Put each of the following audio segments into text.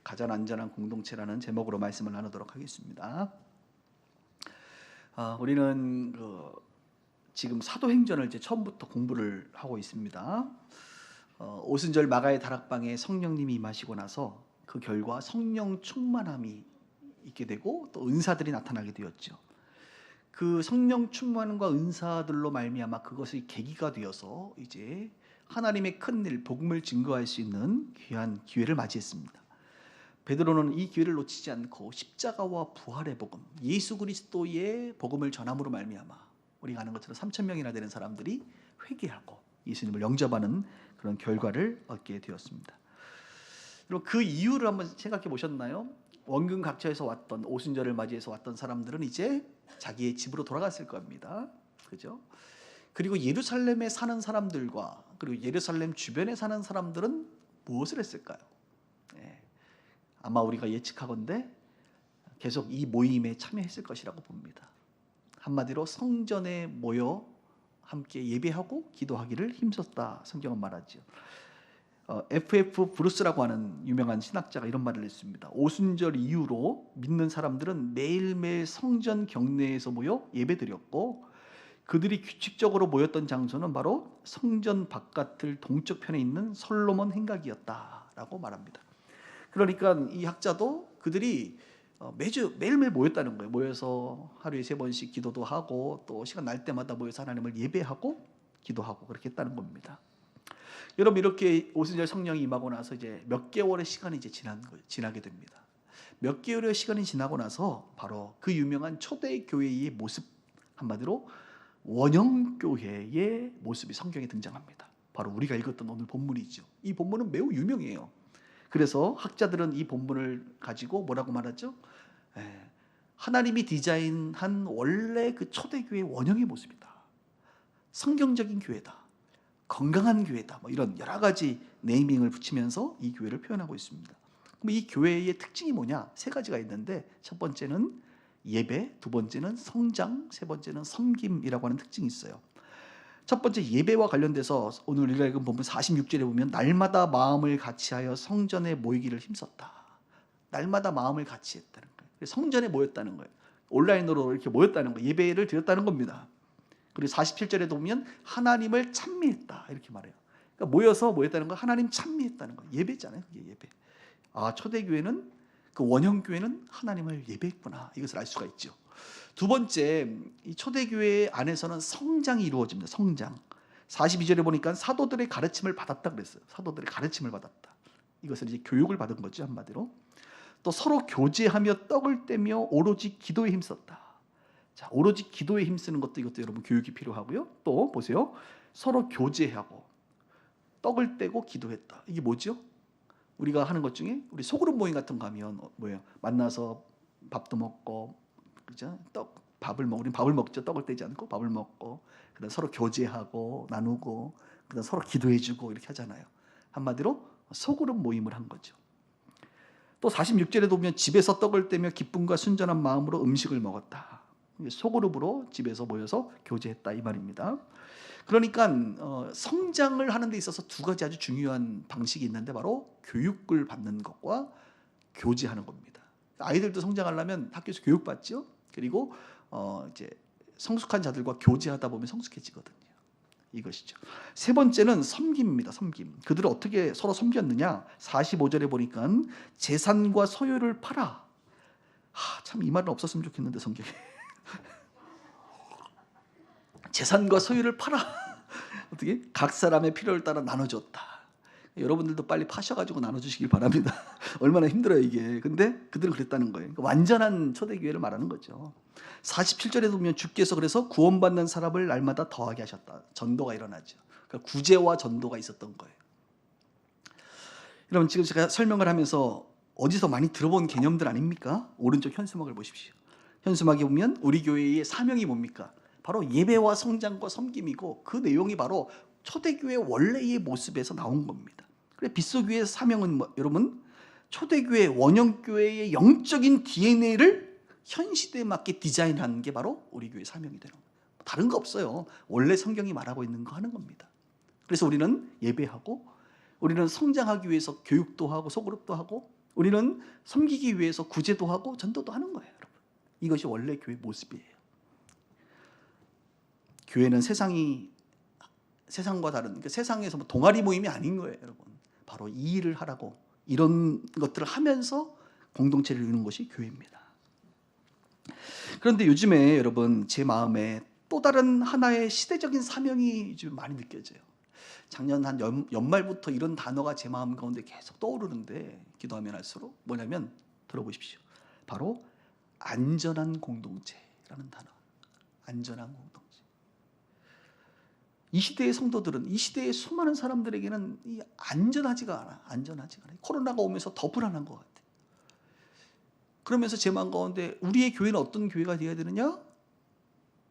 가장 안전한 공동체라는 제목으로 말씀을 나누도록 하겠습니다. 우리는 지금 사도행전을 이제 처음부터 공부를 하고 있습니다. 오순절 마가의 다락방에 성령님이 임하시고 나서 그 결과 성령 충만함이 있게 되고 또 은사들이 나타나게 되었죠. 그 성령 충만과 은사들로 말미암아 그것이 계기가 되어서 이제 하나님의 큰 일, 복음을 증거할 수 있는 귀한 기회를 맞이했습니다. 베드로는 이 기회를 놓치지 않고 십자가와 부활의 복음, 예수 그리스도의 복음을 전함으로 말미암아 우리가 아는 것처럼 3,000명이나 되는 사람들이 회개하고 예수님을 영접하는 그런 결과를 얻게 되었습니다. 그리고 그 이유를 한번 생각해 보셨나요? 원근 각처에서 왔던, 오순절을 맞이해서 왔던 사람들은 이제 자기의 집으로 돌아갔을 겁니다. 그죠? 그리고 예루살렘에 사는 사람들과 그리고 예루살렘 주변에 사는 사람들은 무엇을 했을까요? 아마 우리가 예측하건대 계속 이 모임에 참여했을 것이라고 봅니다. 한마디로 성전에 모여 함께 예배하고 기도하기를 힘썼다, 성경은 말하죠. F.F. 브루스라고 하는 유명한 신학자가 이런 말을 했습니다. 오순절 이후로 믿는 사람들은 매일매일 성전 경내에서 모여 예배드렸고 그들이 규칙적으로 모였던 장소는 바로 성전 바깥을 동쪽편에 있는 솔로몬 행각이었다라고 말합니다. 그러니까 이 학자도 그들이 매일매일 모였다는 거예요. 모여서 하루에 3번씩 기도도 하고 또 시간 날 때마다 모여서 하나님을 예배하고 기도하고 그렇게 했다는 겁니다. 여러분, 이렇게 오순절 성령이 임하고 나서 이제 몇 개월의 시간이 이제 지나게 됩니다. 몇 개월의 시간이 지나고 나서 바로 그 유명한 초대교회의 모습, 한마디로 원형교회의 모습이 성경에 등장합니다. 바로 우리가 읽었던 오늘 본문이죠. 이 본문은 매우 유명해요. 그래서 학자들은 이 본문을 가지고 뭐라고 말하죠? 하나님이 디자인한 원래 그 초대교회의 원형의 모습이다. 성경적인 교회다. 건강한 교회다. 뭐 이런 여러 가지 네이밍을 붙이면서 이 교회를 표현하고 있습니다. 그럼 이 교회의 특징이 뭐냐? 3가지가 있는데 첫 번째는 예배, 두 번째는 성장, 세 번째는 섬김이라고 하는 특징이 있어요. 첫 번째 예배와 관련돼서 오늘 우리가 읽은 본문 46절에 보면 날마다 마음을 같이하여 성전에 모이기를 힘썼다. 날마다 마음을 같이 했다는 거예요. 성전에 모였다는 거예요. 온라인으로 이렇게 모였다는 거예요. 예배를 드렸다는 겁니다. 그리고 47절에 보면 하나님을 찬미했다 이렇게 말해요. 그러니까 모여서 모였다는 거, 하나님 찬미했다는 거, 예배잖아요. 그게 예배. 초대교회는, 그 원형교회는 하나님을 예배했구나, 이것을 알 수가 있죠. 두 번째, 이 초대교회 안에서는 성장이 이루어집니다. 성장. 42절에 보니까 사도들의 가르침을 받았다 그랬어요. 사도들의 가르침을 받았다. 이것을 이제 교육을 받은 거죠, 한마디로. 또 서로 교제하며 떡을 떼며 오로지 기도에 힘썼다. 자, 오로지 기도에 힘쓰는 것도, 이것도 여러분 교육이 필요하고요. 또 보세요. 서로 교제하고 떡을 떼고 기도했다. 이게 뭐죠? 우리가 하는 것 중에 우리 소그룹 모임 같은 거 하면 뭐예요? 만나서 밥도 먹고, 그죠? 우리는 밥을 먹죠. 떡을 떼지 않고 밥을 먹고, 그다음 서로 교제하고 나누고, 그다음 서로 기도해주고 이렇게 하잖아요. 한마디로 소그룹 모임을 한 거죠. 또 46절에 보면 집에서 떡을 떼며 기쁨과 순전한 마음으로 음식을 먹었다. 소그룹으로 집에서 모여서 교제했다 이 말입니다. 그러니까 성장을 하는 데 있어서 2가지 아주 중요한 방식이 있는데 바로 교육을 받는 것과 교제하는 겁니다. 아이들도 성장하려면 학교에서 교육받죠. 그리고 이제 성숙한 자들과 교제하다 보면 성숙해지거든요. 이것이죠. 세 번째는 섬김입니다. 섬김. 그들은 어떻게 서로 섬겼느냐? 45절에 보니까 재산과 소유를 팔아. 참 이 말은 없었으면 좋겠는데 성경에. 재산과 소유를 팔아. 어떻게? 각 사람의 필요를 따라 나눠줬다. 여러분들도 빨리 파셔가지고 나눠주시길 바랍니다. 얼마나 힘들어요 이게. 근데 그들은 그랬다는 거예요. 그러니까 완전한 초대교회를 말하는 거죠. 47절에 보면 주께서 그래서 구원받는 사람을 날마다 더하게 하셨다. 전도가 일어나죠. 그러니까 구제와 전도가 있었던 거예요. 여러분, 지금 제가 설명을 하면서 어디서 많이 들어본 개념들 아닙니까? 오른쪽 현수막을 보십시오. 현수막에 보면 우리 교회의 사명이 뭡니까? 바로 예배와 성장과 섬김이고, 그 내용이 바로 초대교회 원래의 모습에서 나온 겁니다. 그래, 빗소교회의 사명은 여러분, 초대교회 원형교회의 영적인 DNA를 현 시대에 맞게 디자인하는 게 바로 우리 교회 사명이 되는 거예요. 다른 거 없어요. 원래 성경이 말하고 있는 거 하는 겁니다. 그래서 우리는 예배하고, 우리는 성장하기 위해서 교육도 하고 소그룹도 하고, 우리는 섬기기 위해서 구제도 하고 전도도 하는 거예요, 여러분. 이것이 원래 교회 모습이에요. 교회는 세상과 다른, 그러니까 세상에서 뭐 동아리 모임이 아닌 거예요, 여러분. 바로 이 일을 하라고, 이런 것들을 하면서 공동체를 이루는 것이 교회입니다. 그런데 요즘에 여러분, 제 마음에 또 다른 하나의 시대적인 사명이 좀 많이 느껴져요. 작년 한 연말부터 이런 단어가 제 마음 가운데 계속 떠오르는데, 기도하면 할수록 뭐냐면, 들어보십시오. 바로 안전한 공동체라는 단어. 안전한 공동체. 이 시대의 성도들은, 이 시대의 수많은 사람들에게는 안전하지가 않아. 코로나가 오면서 더 불안한 것 같아요. 그러면서 제 마음 가운데 우리의 교회는 어떤 교회가 되어야 되느냐?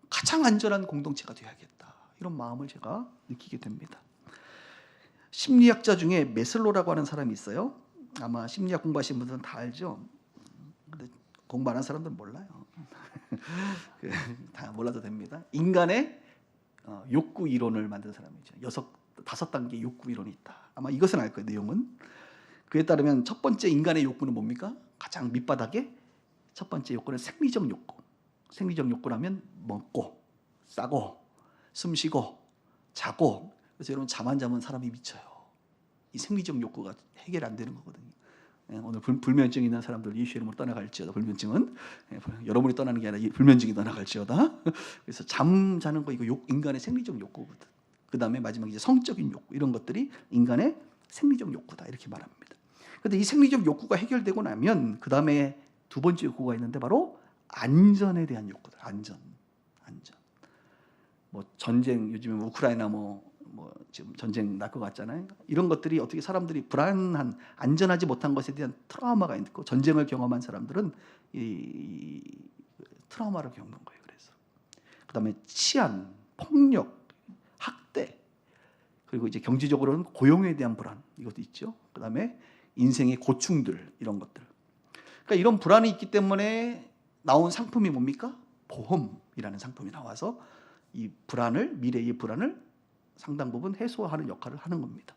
가장 안전한 공동체가 되어야겠다. 이런 마음을 제가 느끼게 됩니다. 심리학자 중에 메슬로라고 하는 사람이 있어요. 아마 심리학 공부하신 분들은 다 알죠. 근데 공부 안 한 사람들은 몰라요. 다 몰라도 됩니다. 인간의 욕구 이론을 만든 사람이죠. 5단계 욕구 이론이 있다. 아마 이것은 알 거예요, 내용은. 그에 따르면 첫 번째 인간의 욕구는 뭡니까? 가장 밑바닥에 첫 번째 욕구는 생리적 욕구. 생리적 욕구라면 먹고, 싸고, 숨쉬고, 자고. 그래서 여러분, 잠 안 자면 사람이 미쳐요. 이 생리적 욕구가 해결 안 되는 거거든요. 오늘 불면증 있는 사람들 예수 이름으로 떠나갈지어다. 불면증은 여러분이 떠나는 게 아니라 불면증이 떠나갈지어다. 그래서 잠 자는 거 이거 인간의 생리적 욕구거든. 그 다음에 마지막 이제 성적인 욕구, 이런 것들이 인간의 생리적 욕구다, 이렇게 말합니다. 그런데 이 생리적 욕구가 해결되고 나면 그 다음에 두 번째 욕구가 있는데, 바로 안전에 대한 욕구들. 안전. 뭐 전쟁, 요즘에 우크라이나 지금 전쟁 날 것 같잖아요. 이런 것들이 어떻게 사람들이 불안한, 안전하지 못한 것에 대한 트라우마가 있고, 전쟁을 경험한 사람들은 이 트라우마를 겪는 거예요. 그래서 그다음에 치안, 폭력, 학대, 그리고 이제 경제적으로는 고용에 대한 불안, 이것도 있죠. 그다음에 인생의 고충들, 이런 것들. 그러니까 이런 불안이 있기 때문에 나온 상품이 뭡니까? 보험이라는 상품이 나와서 이 불안을, 미래의 불안을 상당 부분 해소하는 역할을 하는 겁니다.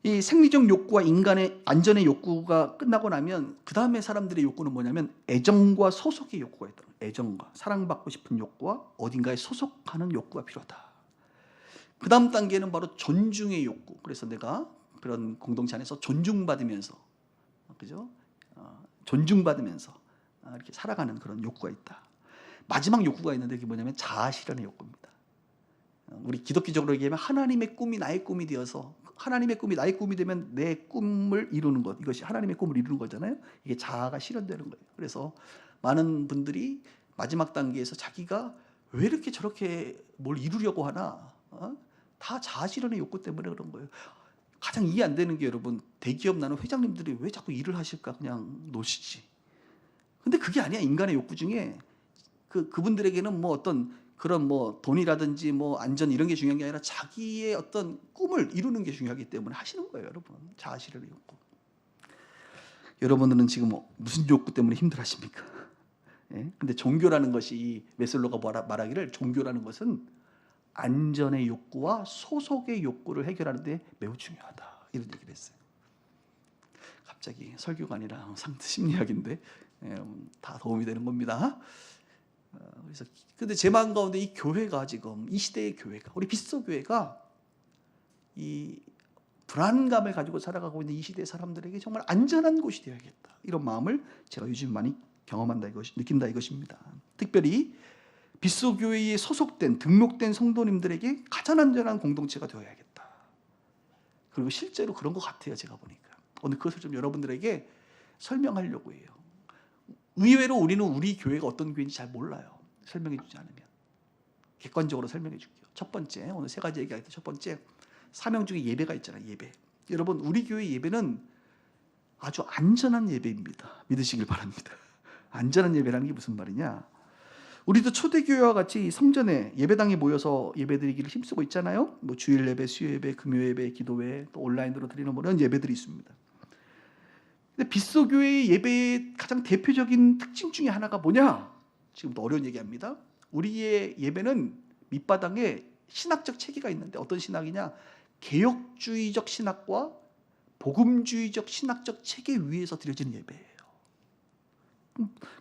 이 생리적 욕구와 인간의 안전의 욕구가 끝나고 나면 그 다음에 사람들의 욕구는 뭐냐면 애정과 소속의 욕구가 있다. 애정과 사랑받고 싶은 욕구와 어딘가에 소속하는 욕구가 필요하다. 그 다음 단계는 바로 존중의 욕구. 그래서 내가 그런 공동체 안에서 존중받으면서, 그죠? 존중받으면서 이렇게 살아가는 그런 욕구가 있다. 마지막 욕구가 있는데, 그게 뭐냐면 자아실현의 욕구입니다. 우리 기독교적으로 얘기하면 하나님의 꿈이 나의 꿈이 되어서, 하나님의 꿈이 나의 꿈이 되면 내 꿈을 이루는 것, 이것이 하나님의 꿈을 이루는 거잖아요. 이게 자아가 실현되는 거예요. 그래서 많은 분들이 마지막 단계에서 자기가 왜 이렇게 저렇게 뭘 이루려고 하나, 다 자아 실현의 욕구 때문에 그런 거예요. 가장 이해 안 되는 게, 여러분, 대기업 나는 회장님들이 왜 자꾸 일을 하실까? 그냥 노시지. 근데 그게 아니야. 인간의 욕구 중에 그분들에게는 뭐 어떤 그런 뭐 돈이라든지 뭐 안전, 이런 게 중요한 게 아니라 자기의 어떤 꿈을 이루는 게 중요하기 때문에 하시는 거예요, 여러분. 자아 실현의 욕구. 여러분들은 지금 무슨 욕구 때문에 힘들어하십니까? 예? 근데 종교라는 것이, 이 메슬로가 말하기를 종교라는 것은 안전의 욕구와 소속의 욕구를 해결하는 데 매우 중요하다, 이런 얘기를 했어요. 갑자기 설교가 아니라 상태 심리학인데 다 도움이 되는 겁니다. 그래서 근데 제 마음 가운데 이 교회가, 지금 이 시대의 교회가, 우리 빗소 교회가 이 불안감을 가지고 살아가고 있는 이 시대의 사람들에게 정말 안전한 곳이 되어야겠다, 이런 마음을 제가 요즘 많이 경험한다, 느낀다, 이것입니다. 특별히 빗소 교회에 소속된, 등록된 성도님들에게 가장 안전한 공동체가 되어야겠다. 그리고 실제로 그런 것 같아요, 제가 보니까. 오늘 그것을 좀 여러분들에게 설명하려고 해요. 의외로 우리는 우리 교회가 어떤 교회인지 잘 몰라요. 설명해 주지 않으면. 객관적으로 설명해 줄게요. 첫 번째, 오늘 3가지 얘기할 때 첫 번째, 사명 중에 예배가 있잖아요. 예배. 여러분, 우리 교회 예배는 아주 안전한 예배입니다. 믿으시길 바랍니다. 안전한 예배라는 게 무슨 말이냐? 우리도 초대교회와 같이 성전에, 예배당에 모여서 예배드리기를 힘쓰고 있잖아요. 뭐 주일 예배, 수요 예배, 금요 예배, 기도회, 또 온라인으로 드리는 이런 예배들이 있습니다. 근데 빗소 교회의 예배의 가장 대표적인 특징 중에 하나가 뭐냐? 지금도 어려운 얘기합니다. 우리의 예배는 밑바닥에 신학적 체계가 있는데, 어떤 신학이냐? 개혁주의적 신학과 복음주의적 신학적 체계 위에서 드려지는 예배예요.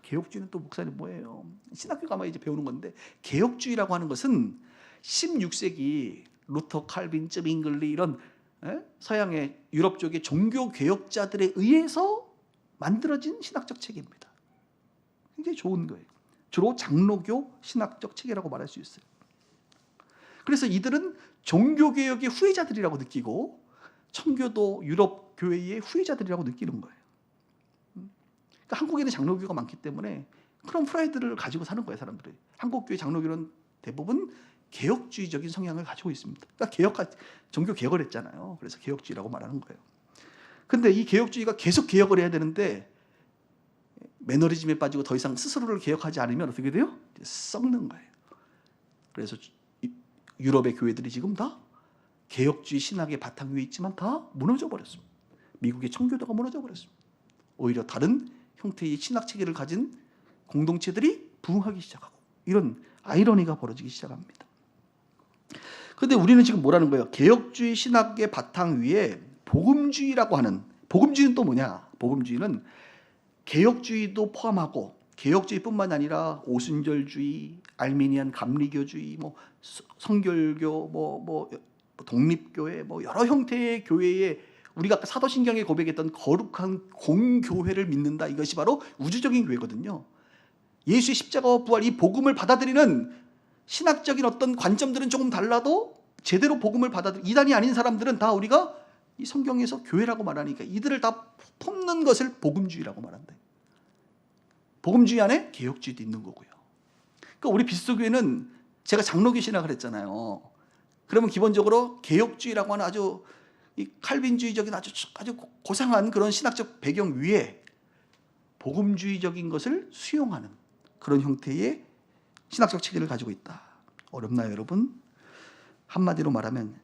개혁주의는 또 목사님 뭐예요? 신학교 가면 이제 배우는 건데, 개혁주의라고 하는 것은 16세기 루터, 칼빈, 잉글리 이런 서양의 유럽 쪽의 종교 개혁자들에 의해서 만들어진 신학적 체계입니다. 굉장히 좋은 거예요. 주로 장로교 신학적 체계라고 말할 수 있어요. 그래서 이들은 종교개혁의 후예자들이라고 느끼고 청교도 유럽 교회의 후예자들이라고 느끼는 거예요. 그러니까 한국에는 장로교가 많기 때문에 그런 프라이드를 가지고 사는 거예요, 사람들이. 한국 교회 장로교는 대부분 개혁주의적인 성향을 가지고 있습니다. 그러니까 종교 개혁을 했잖아요. 그래서 개혁주의라고 말하는 거예요. 근데 이 개혁주의가 계속 개혁을 해야 되는데 매너리즘에 빠지고 더 이상 스스로를 개혁하지 않으면 어떻게 돼요? 썩는 거예요. 그래서 유럽의 교회들이 지금 다 개혁주의 신학의 바탕 위에 있지만 다 무너져 버렸습니다. 미국의 청교도가 무너져 버렸습니다. 오히려 다른 형태의 신학 체계를 가진 공동체들이 부흥하기 시작하고 이런 아이러니가 벌어지기 시작합니다. 그런데 우리는 지금 뭐라는 거예요? 개혁주의 신학의 바탕 위에 복음주의라고 하는, 복음주의는 또 뭐냐? 복음주의는 개혁주의도 포함하고 개혁주의뿐만 아니라 오순절주의, 알미니안 감리교주의, 성결교, 독립교회, 여러 형태의 교회에 우리가 아까 사도신경에 고백했던 거룩한 공교회를 믿는다. 이것이 바로 우주적인 교회거든요. 예수의 십자가와 부활, 이 복음을 받아들이는 신학적인 어떤 관점들은 조금 달라도 제대로 복음을 받아들이는 이단이 아닌 사람들은 다 우리가 이 성경에서 교회라고 말하니까 이들을 다 품는 것을 복음주의라고 말한다. 복음주의 안에 개혁주의도 있는 거고요. 그러니까 우리 비스도교회는 제가 장로교 신학을 했잖아요. 그러면 기본적으로 개혁주의라고 하는 아주 이 칼빈주의적인 아주 고상한 그런 신학적 배경 위에 복음주의적인 것을 수용하는 그런 형태의 신학적 체계를 가지고 있다. 어렵나요, 여러분? 한마디로 말하면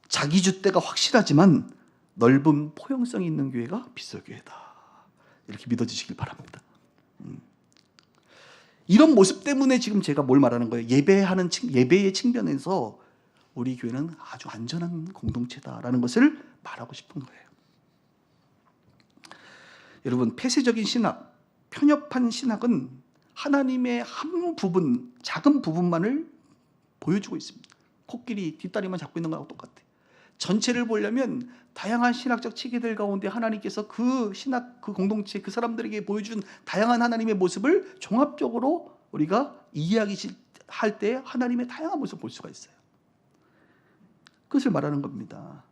자기 줏대가 확실하지만 넓은 포용성이 있는 교회가 비스도교회다. 이렇게 믿어주시길 바랍니다. 이런 모습 때문에 지금 제가 뭘 말하는 거예요? 예배의 측면에서 우리 교회는 아주 안전한 공동체다라는 것을 말하고 싶은 거예요. 여러분, 폐쇄적인 신학, 편협한 신학은 하나님의 한 부분, 작은 부분만을 보여주고 있습니다. 코끼리 뒷다리만 잡고 있는 거하고 똑같아요. 전체를 보려면 다양한 신학적 체계들 가운데 하나님께서 그 신학, 그 공동체, 그 사람들에게 보여준 다양한 하나님의 모습을 종합적으로 우리가 이야기할 때 하나님의 다양한 모습을 볼 수가 있어요. 그것을 말하는 겁니다.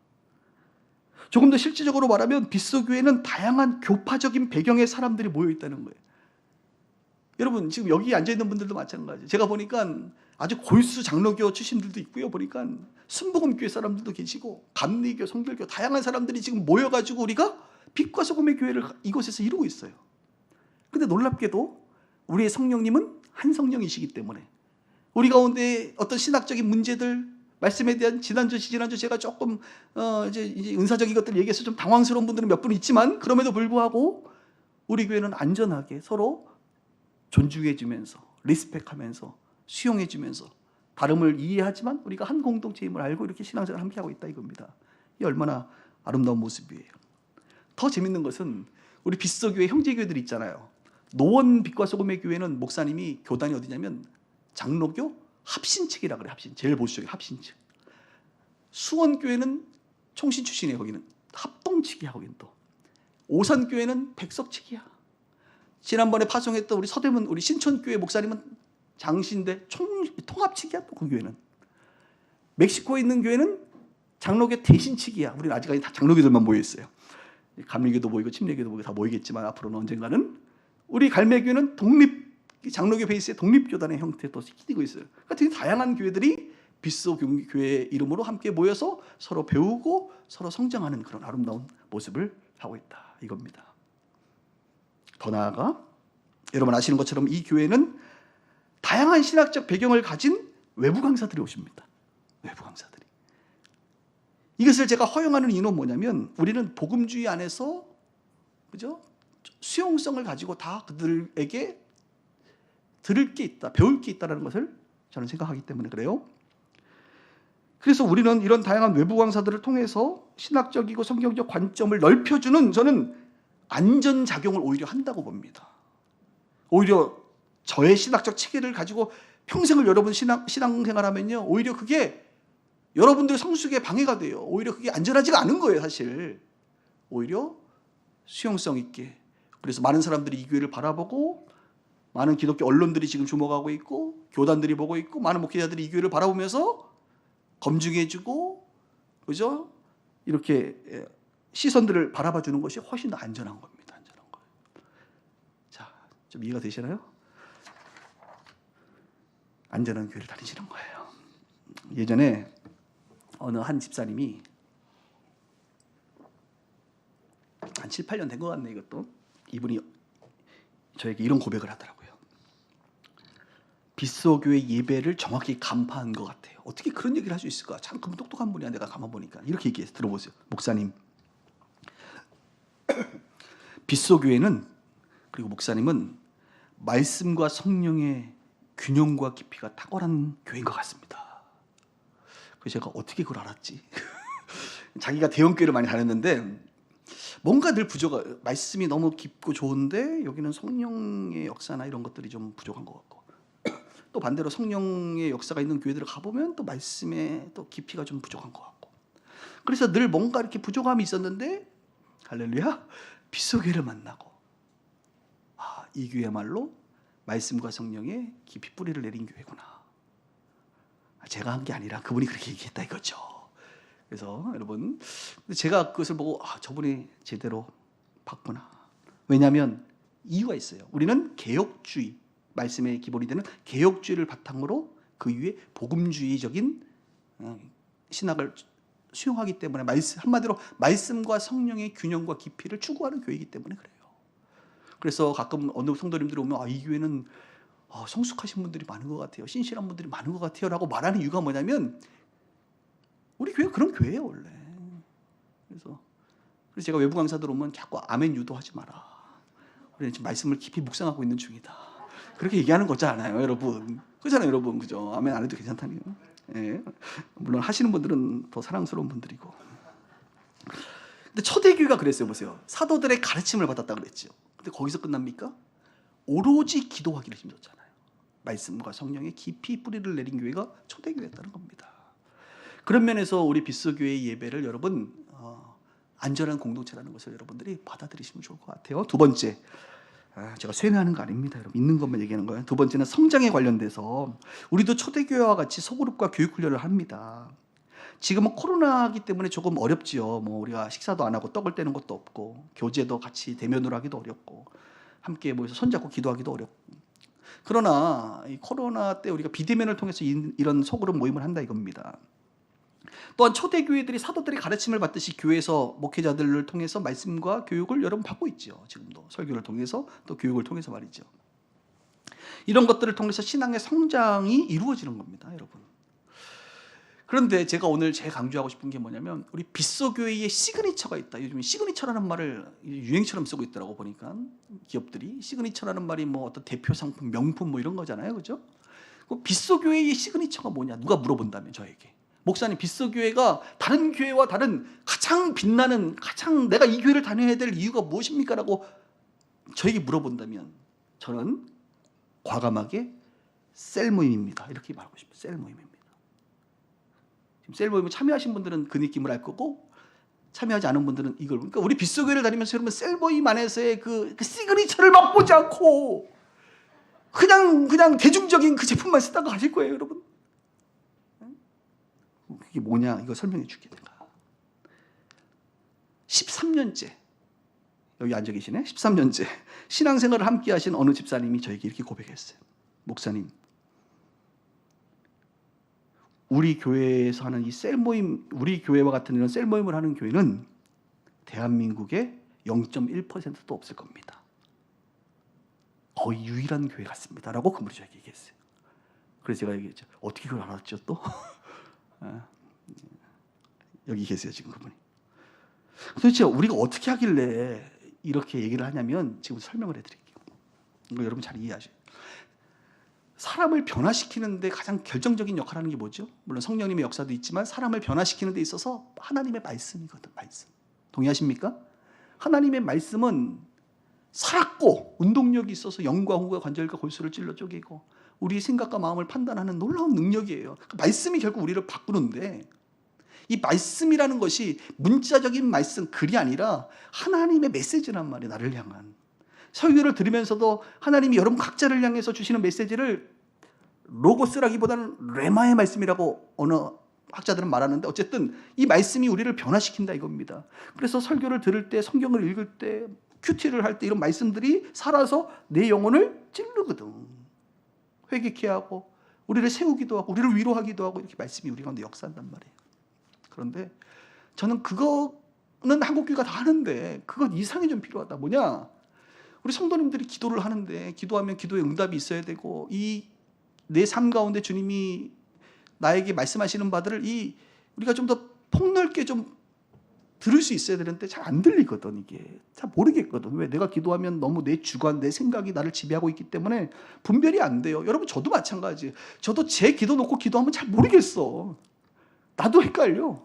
조금 더 실질적으로 말하면 비스도교회는 다양한 교파적인 배경의 사람들이 모여 있다는 거예요. 여러분, 지금 여기 앉아있는 분들도 마찬가지예요. 제가 보니까 아주 골수 장로교 출신들도 있고요. 보니까 순복음교회 사람들도 계시고 감리교, 성결교 다양한 사람들이 지금 모여가지고 우리가 빛과 소금의 교회를 이곳에서 이루고 있어요. 근데 놀랍게도 우리의 성령님은 한 성령이시기 때문에 우리 가운데 어떤 신학적인 문제들, 말씀에 대한 지난주 제가 조금 이제 은사적인 것들 얘기해서 좀 당황스러운 분들은 몇 분 있지만 그럼에도 불구하고 우리 교회는 안전하게 서로 존중해주면서 리스펙하면서 수용해주면서 다름을 이해하지만 우리가 한 공동체임을 알고 이렇게 신앙생활을 함께하고 있다 이겁니다. 이게 얼마나 아름다운 모습이에요. 더 재밌는 것은 우리 비스도교회 형제교회들 있잖아요. 노원 빛과 소금의 교회는 목사님이 교단이 어디냐면 장로교 합신측이라 그래. 합신, 제일 보수적인 합신측. 수원교회는 총신 출신이에요. 거기는 합동측이야. 거기는 또 오산교회는 백석측이야. 지난번에 파송했던 우리 서대문 우리 신촌교회 목사님은 장신대 통합측이야. 또 그 교회는 멕시코에 있는 교회는 장로교 대신측이야. 우리는 아직까지 다 장로교들만 모여 있어요. 감리교도 모이고 침례교도 모이고 다 모이겠지만 앞으로는 언젠가는 우리 갈매교는 장로교 베이스의 독립교단의 형태도 띠고 있어요. 그러니까 되게 다양한 교회들이 비스도교회 이름으로 함께 모여서 서로 배우고 서로 성장하는 그런 아름다운 모습을 하고 있다 이겁니다. 더 나아가 여러분 아시는 것처럼 이 교회는 다양한 신학적 배경을 가진 외부 강사들이 오십니다. 외부 강사들이. 이것을 제가 허용하는 이유는 뭐냐면 우리는 복음주의 안에서 그죠? 수용성을 가지고 다 그들에게 들을 게 있다, 배울 게 있다는 것을 저는 생각하기 때문에 그래요. 그래서 우리는 이런 다양한 외부 강사들을 통해서 신학적이고 성경적 관점을 넓혀주는 저는 안전작용을 오히려 한다고 봅니다. 오히려 저의 신학적 체계를 가지고 평생을 여러분 신앙생활하면요, 오히려 그게 여러분들 성숙에 방해가 돼요. 오히려 그게 안전하지가 않은 거예요, 사실. 오히려 수용성 있게. 그래서 많은 사람들이 이 교회를 바라보고, 많은 기독교 언론들이 지금 주목하고 있고, 교단들이 보고 있고, 많은 목회자들이 이 교회를 바라보면서 검증해주고, 그죠? 이렇게 시선들을 바라봐 주는 것이 훨씬 더 안전한 겁니다. 안전한 거예요. 자, 좀 이해가 되시나요? 안전한 교회를 다니시는 거예요. 예전에 어느 한 집사님이 한 7, 8년 된 것 같네, 이것도. 이분이 저에게 이런 고백을 하더라고요. 빗소교의 예배를 정확히 간파한 것 같아요. 어떻게 그런 얘기를 할 수 있을까? 참 그분 똑똑한 분이야. 내가 가만 보니까. 이렇게 얘기해서 들어보세요. 목사님, 빗소교회는, 그리고 목사님은 말씀과 성령의 균형과 깊이가 탁월한 교회인 것 같습니다. 그래서 제가 어떻게 그걸 알았지? 자기가 대형교회를 많이 다녔는데 뭔가 늘 부족한, 말씀이 너무 깊고 좋은데 여기는 성령의 역사나 이런 것들이 좀 부족한 것 같고, 또 반대로 성령의 역사가 있는 교회들을 가보면 또 말씀의 또 깊이가 좀 부족한 것 같고, 그래서 늘 뭔가 이렇게 부족함이 있었는데 할렐루야, 빗소교회를 만나고, 아, 이 교회야말로 말씀과 성령의 깊이 뿌리를 내린 교회구나. 제가 한 게 아니라 그분이 그렇게 얘기했다 이거죠. 그래서 여러분, 제가 그것을 보고 아, 저분이 제대로 봤구나. 왜냐하면 이유가 있어요. 우리는 개혁주의, 말씀의 기본이 되는 개혁주의를 바탕으로 그 위에 복음주의적인 신학을 수용하기 때문에, 한마디로 말씀과 성령의 균형과 깊이를 추구하는 교회이기 때문에 그래요. 그래서 가끔 어느 성도님들이 오면 아, 이 교회는 성숙하신 분들이 많은 것 같아요, 신실한 분들이 많은 것 같아요 라고 말하는 이유가 뭐냐면 우리 교회가 그런 교회예요 원래. 그래서 제가 외부 강사들 오면 자꾸 아멘 유도하지 마라, 우리는 지금 말씀을 깊이 묵상하고 있는 중이다, 그렇게 얘기하는 거잖아요 여러분. 그렇잖아요 여러분, 그죠? 아멘 안 해도 괜찮다니요. 예. 물론 하시는 분들은 더 사랑스러운 분들이고. 근데 초대교회가 그랬어요. 보세요. 사도들의 가르침을 받았다 그랬죠. 근데 거기서 끝납니까? 오로지 기도하기를 힘줬잖아요. 말씀과 성령의 깊이 뿌리를 내린 교회가 초대교회였다는 겁니다. 그런 면에서 우리 빗소교회의 예배를 여러분 안전한 공동체라는 것을 여러분들이 받아들이시면 좋을 것 같아요. 두 번째, 제가 쇠뇌하는 거 아닙니다. 여러분, 있는 것만 얘기하는 거예요. 두 번째는 성장에 관련돼서 우리도 초대교회와 같이 소그룹과 교육훈련을 합니다. 지금은 코로나이기 때문에 조금 어렵지요. 뭐 우리가 식사도 안 하고 떡을 떼는 것도 없고, 교제도 같이 대면으로 하기도 어렵고, 함께 모여서 손잡고 기도하기도 어렵고. 그러나 이 코로나 때 우리가 비대면을 통해서 이런 소그룹 모임을 한다 이겁니다. 또한 초대교회들이 사도들의 가르침을 받듯이 교회에서 목회자들을 통해서 말씀과 교육을 여러분 받고 있죠. 지금도 설교를 통해서 또 교육을 통해서 말이죠. 이런 것들을 통해서 신앙의 성장이 이루어지는 겁니다, 여러분. 그런데 제가 오늘 제일 강조하고 싶은 게 뭐냐면 우리 빗소교회의 시그니처가 있다. 요즘 시그니처라는 말을 유행처럼 쓰고 있더라고 보니까 기업들이. 시그니처라는 말이 뭐 어떤 대표 상품, 명품 뭐 이런 거잖아요, 그죠? 그 빗소교회의 시그니처가 뭐냐? 누가 물어본다면 저에게. 목사님, 빗소교회가 다른 교회와 다른 가장 빛나는, 가장 내가 이 교회를 다녀야 될 이유가 무엇입니까? 라고 저에게 물어본다면 저는 과감하게 셀 모임입니다, 이렇게 말하고 싶어요. 셀 모임입니다. 지금 셀 모임에 참여하신 분들은 그 느낌을 알 거고, 참여하지 않은 분들은 이걸. 그러니까 우리 빗소교회를 다니면서 여러분 셀 모임 안에서의 그 시그니처를 맛보지 않고 그냥 대중적인 그 제품만 쓰다가 가실 거예요, 여러분. 그게 뭐냐? 이거 설명해 줄게 내가. 13년째 여기 앉아 계시네. 13년째 신앙생활을 함께 하신 어느 집사님이 저에게 이렇게 고백했어요. 목사님, 우리 교회에서 하는 이 셀 모임, 우리 교회와 같은 이런 셀 모임을 하는 교회는 대한민국에 0.1%도 없을 겁니다. 거의 유일한 교회 같습니다 라고 그분이 저에게 얘기했어요. 그래서 제가 얘기했죠. 어떻게 그걸 알았죠 또? 여기 계세요 지금 그분이. 도대체 우리가 어떻게 하길래 이렇게 얘기를 하냐면 지금 설명을 해드릴게요. 이거 여러분 잘 이해하셔요. 사람을 변화시키는데 가장 결정적인 역할을 하는 게 뭐죠? 물론 성령님의 역사도 있지만 사람을 변화시키는 데 있어서 하나님의 말씀이거든. 말씀. 동의하십니까? 하나님의 말씀은 살았고 운동력이 있어서 영과 후가 관절과 골수를 찔러 쪼개고 우리의 생각과 마음을 판단하는 놀라운 능력이에요. 그 말씀이 결국 우리를 바꾸는데 이 말씀이라는 것이 문자적인 말씀, 글이 아니라 하나님의 메시지란 말이에요. 나를 향한. 설교를 들으면서도 하나님이 여러분 각자를 향해서 주시는 메시지를 로고스라기보다는 레마의 말씀이라고 어느 학자들은 말하는데 어쨌든 이 말씀이 우리를 변화시킨다 이겁니다. 그래서 설교를 들을 때 성경을 읽을 때 큐티를 할 때 이런 말씀들이 살아서 내 영혼을 찌르거든. 회개케 하고 우리를 세우기도 하고 우리를 위로하기도 하고 이렇게 말씀이 우리 가운데 역사한단 말이에요. 그런데 저는 그거는 한국교회가 다 하는데 그것 이상이 좀 필요하다. 뭐냐? 우리 성도님들이 기도를 하는데 기도하면 기도에 응답이 있어야 되고 이 내 삶 가운데 주님이 나에게 말씀하시는 바들을 우리가 좀 더 폭넓게 좀 들을 수 있어야 되는데 잘 안 들리거든. 이게 잘 모르겠거든. 왜? 내가 기도하면 너무 내 주관, 내 생각이 나를 지배하고 있기 때문에 분별이 안 돼요. 여러분 저도 마찬가지. 저도 제 기도 놓고 기도하면 잘 모르겠어. 나도 헷갈려.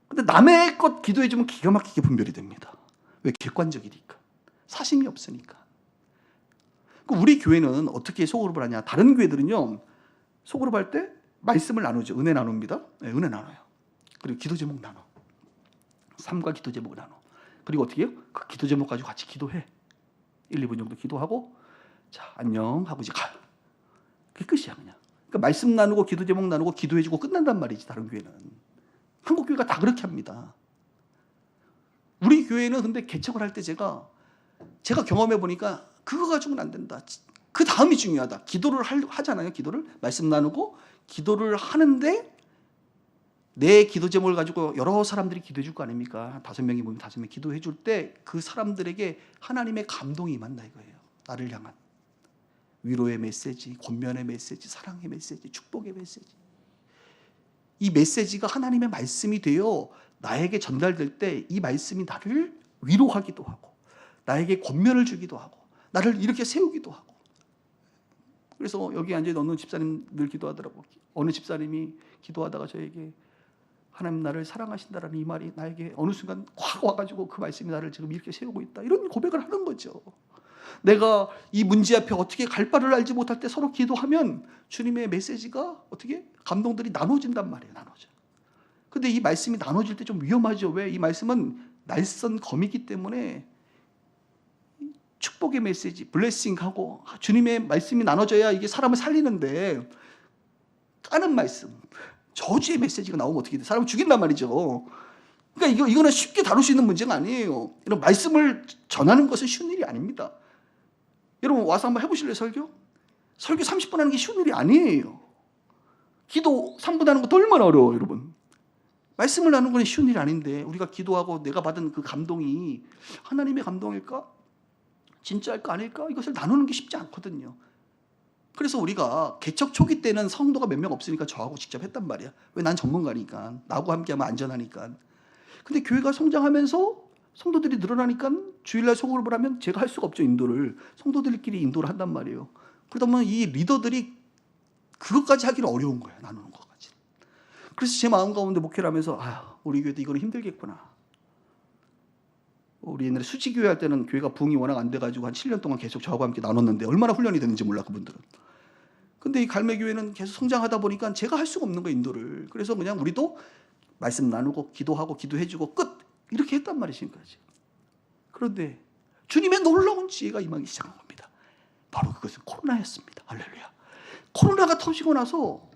근데 남의 것 기도해주면 기가 막히게 분별이 됩니다. 왜? 객관적이니까. 사심이 없으니까. 우리 교회는 어떻게 소그룹을 하냐? 다른 교회들은요, 소그룹 할 때 말씀을 나누죠. 은혜 나눕니다. 네, 은혜 나눠요. 그리고 기도 제목 나눠. 삶과 기도 제목을 나눠. 그리고 어떻게 해요? 그 기도 제목 가지고 같이 기도해. 1, 2분 정도 기도하고, 자, 안녕 하고 이제 가요. 그게 끝이야, 그냥. 그러니까 말씀 나누고 기도 제목 나누고 기도해주고 끝난단 말이지, 다른 교회는. 한국 교회가 다 그렇게 합니다. 우리 교회는 근데 개척을 할 때 제가 경험해 보니까 그거 가지고는 안 된다. 그 다음이 중요하다. 기도를 하잖아요. 기도를 말씀 나누고 기도를 하는데 내 기도 제목을 가지고 여러 사람들이 기도해 줄 거 아닙니까? 5명이 모이면 5명 기도해 줄 때 그 사람들에게 하나님의 감동이 임한다 이거예요. 나를 향한 위로의 메시지, 권면의 메시지, 사랑의 메시지, 축복의 메시지. 이 메시지가 하나님의 말씀이 되어 나에게 전달될 때 이 말씀이 나를 위로하기도 하고 나에게 권면을 주기도 하고 나를 이렇게 세우기도 하고. 그래서 여기 앉아있는 어느 집사님 늘 기도하더라고. 어느 집사님이 기도하다가 저에게 하나님 나를 사랑하신다라는 이 말이 나에게 어느 순간 확 와가지고 그 말씀이 나를 지금 이렇게 세우고 있다. 이런 고백을 하는 거죠. 내가 이 문제 앞에 어떻게 갈 바를 알지 못할 때 서로 기도하면 주님의 메시지가 어떻게 감동들이 나눠진단 말이에요. 나눠져. 근데 이 말씀이 나눠질 때 좀 위험하죠. 왜? 이 말씀은 날선 검이기 때문에 축복의 메시지, 블레싱하고 주님의 말씀이 나눠져야 이게 사람을 살리는데 까는 말씀, 저주의 메시지가 나오면 어떻게 돼? 사람을 죽인단 말이죠. 그러니까 이거는 쉽게 다룰 수 있는 문제가 아니에요. 이런 말씀을 전하는 것은 쉬운 일이 아닙니다. 여러분 와서 한번 해보실래요? 설교 30분 하는 게 쉬운 일이 아니에요. 기도 3분 하는 것도 얼마나 어려워요, 여러분. 말씀을 나누는 건 쉬운 일이 아닌데 우리가 기도하고 내가 받은 그 감동이 하나님의 감동일까? 진짜일까 아닐까? 이것을 나누는 게 쉽지 않거든요. 그래서 우리가 개척 초기 때는 성도가 몇 명 없으니까 저하고 직접 했단 말이야. 왜? 난 전문가니까. 나하고 함께하면 안전하니까. 근데 교회가 성장하면서 성도들이 늘어나니까 주일날 소그룹을 하면 제가 할 수가 없죠. 인도를. 성도들끼리 인도를 한단 말이에요. 그러다 보면 이 리더들이 그것까지 하기는 어려운 거예요. 나누는 것까지. 그래서 제 마음 가운데 목회를 하면서 우리 교회도 이거는 힘들겠구나. 우리 옛날에 수지교회 할 때는 교회가 부흥이 워낙 안 돼가지고 한 7년 동안 계속 저하고 함께 나눴는데 얼마나 훈련이 됐는지 몰라 그분들은. 근데 이 갈매교회는 계속 성장하다 보니까 제가 할 수가 없는 거예요. 인도를. 그래서 그냥 우리도 말씀 나누고 기도하고 기도해주고 끝 이렇게 했단 말이에요. 지금까지. 그런데 주님의 놀라운 지혜가 임하기 시작한 겁니다. 바로 그것은 코로나였습니다. 할렐루야. 코로나가 터지고 나서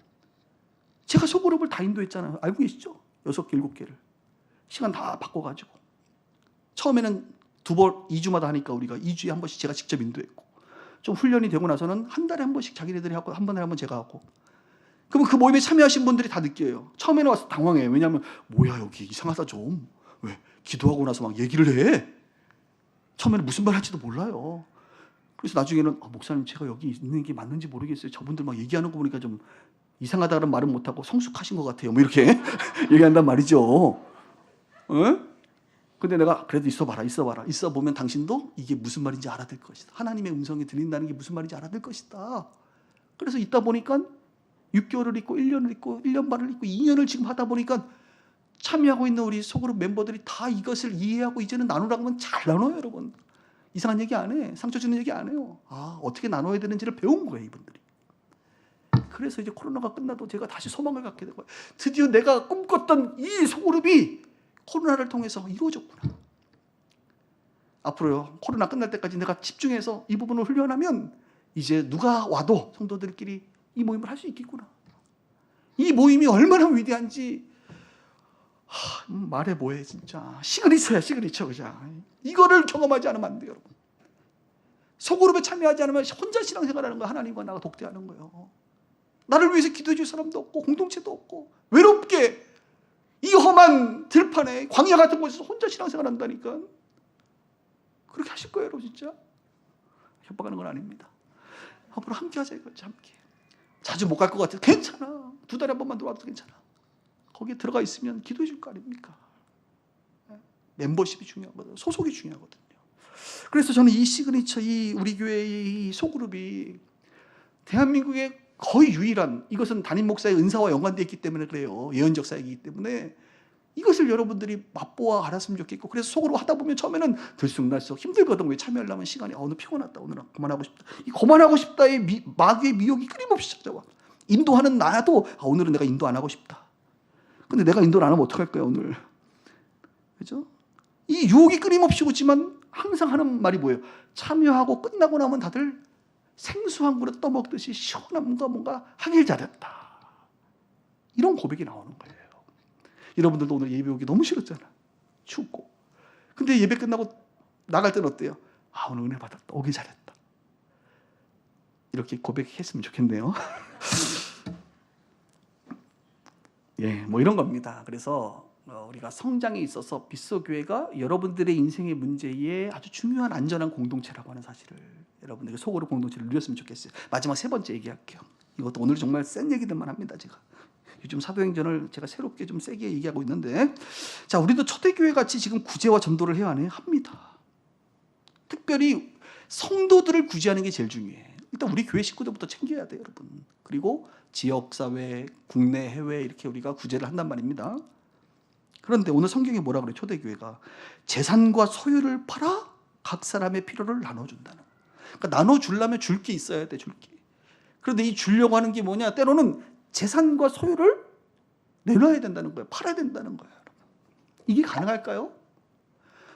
제가 소그룹을 다 인도했잖아요. 알고 계시죠? 6개, 7개를. 시간 다 바꿔가지고. 처음에는 2주마다 하니까 우리가 2주에 한 번씩 제가 직접 인도했고 좀 훈련이 되고 나서는 한 달에 한 번씩 자기네들이 하고 한 번에 한 번 제가 하고. 그러면 그 모임에 참여하신 분들이 다 느껴요. 처음에는 와서 당황해요. 왜냐하면 뭐야 여기 이상하다 좀. 왜? 기도하고 나서 막 얘기를 해. 처음에는 무슨 말 할지도 몰라요. 그래서 나중에는 목사님 제가 여기 있는 게 맞는지 모르겠어요. 저분들 막 얘기하는 거 보니까 좀 이상하다는 말은 못하고 성숙하신 것 같아요. 뭐 이렇게 얘기한단 말이죠. 어? 근데 내가 그래도 있어봐라. 있어보면 당신도 이게 무슨 말인지 알아들 것이다. 하나님의 음성이 들린다는 게 무슨 말인지 알아들 것이다. 그래서 있다 보니까 6개월을 있고 1년을 있고 1년 반을 있고 2년을 지금 하다 보니까 참여하고 있는 우리 소그룹 멤버들이 다 이것을 이해하고 이제는 나누라고 하면 잘 나눠요, 여러분. 이상한 얘기 안 해. 상처 주는 얘기 안 해요. 어떻게 나눠야 되는지를 배운 거예요, 이분들이. 그래서 이제 코로나가 끝나도 제가 다시 소망을 갖게 된 거예요. 드디어 내가 꿈꿨던 이 소그룹이 코로나를 통해서 이루어졌구나. 앞으로요, 코로나 끝날 때까지 내가 집중해서 이 부분을 훈련하면 이제 누가 와도 성도들끼리 이 모임을 할 수 있겠구나. 이 모임이 얼마나 위대한지 말해 뭐해 진짜. 시그니처야, 시그니처. 그냥 이거를 경험하지 않으면 안 돼요, 여러분. 소그룹에 참여하지 않으면 혼자 신앙생활하는 거, 하나님과 나가 독대하는 거예요. 나를 위해서 기도해 줄 사람도 없고 공동체도 없고 외롭게 이 험한 들판에 광야 같은 곳에서 혼자 신앙생활한다니까. 그렇게 하실 거예요, 여러분. 진짜 협박하는 건 아닙니다. 앞으로 함께 하자 이거지. 함께. 자주 못 갈 것 같아. 괜찮아. 2달에 한 번만 들어와도 괜찮아. 거기에 들어가 있으면 기도해 줄 거 아닙니까? 멤버십이 중요하거든요. 소속이 중요하거든요. 그래서 저는 이 시그니처, 이 우리 교회의 이 소그룹이 대한민국의 거의 유일한, 이것은 담임 목사의 은사와 연관되어 있기 때문에 그래요. 예언적 사역이기 때문에 이것을 여러분들이 맛보아 알았으면 좋겠고, 그래서 속으로 하다 보면 처음에는 들쑥날쑥 힘들거든. 왜 참여하려면 시간이 오늘 피곤하다, 오늘은 그만하고 싶다. 이 그만하고 싶다의 마귀의 미혹이 끊임없이 찾아와. 인도하는 나도 오늘은 내가 인도 안 하고 싶다. 근데 내가 인도를 안 하면 어떡할 거야 오늘. 그죠? 이 유혹이 끊임없이 오지만 항상 하는 말이 뭐예요? 참여하고 끝나고 나면 다들 생수 한 그릇 떠먹듯이 시원한 뭔가 하길 잘했다. 이런 고백이 나오는 거예요. 여러분들도 오늘 예배 오기 너무 싫었잖아. 춥고. 근데 예배 끝나고 나갈 때는 어때요? 오늘 은혜 받았다. 오길 잘했다. 이렇게 고백했으면 좋겠네요. 예, 뭐 이런 겁니다. 그래서 우리가 성장에 있어서 빗소교회가 여러분들의 인생의 문제에 아주 중요한 안전한 공동체라고 하는 사실을 여러분들이 속으로 공동체를 누렸으면 좋겠어요. 마지막 3번째 얘기할게요. 이것도 오늘 정말 센 얘기들만 합니다. 제가 요즘 사도행전을 제가 새롭게 좀 세게 얘기하고 있는데, 자, 우리도 초대교회 같이 지금 구제와 전도를 해야 하나요? 합니다. 특별히 성도들을 구제하는 게 제일 중요해. 일단 우리 교회 식구들부터 챙겨야 돼요, 여러분. 그리고 지역사회, 국내, 해외 이렇게 우리가 구제를 한단 말입니다. 그런데 오늘 성경에 뭐라 그래요? 초대교회가 재산과 소유를 팔아 각 사람의 필요를 나눠준다는 거예요. 그러니까 나눠주려면 줄 게 있어야 돼, 줄 게. 그런데 이 주려고 하는 게 뭐냐? 때로는 재산과 소유를 내놔야 된다는 거예요. 팔아야 된다는 거예요. 이게 가능할까요?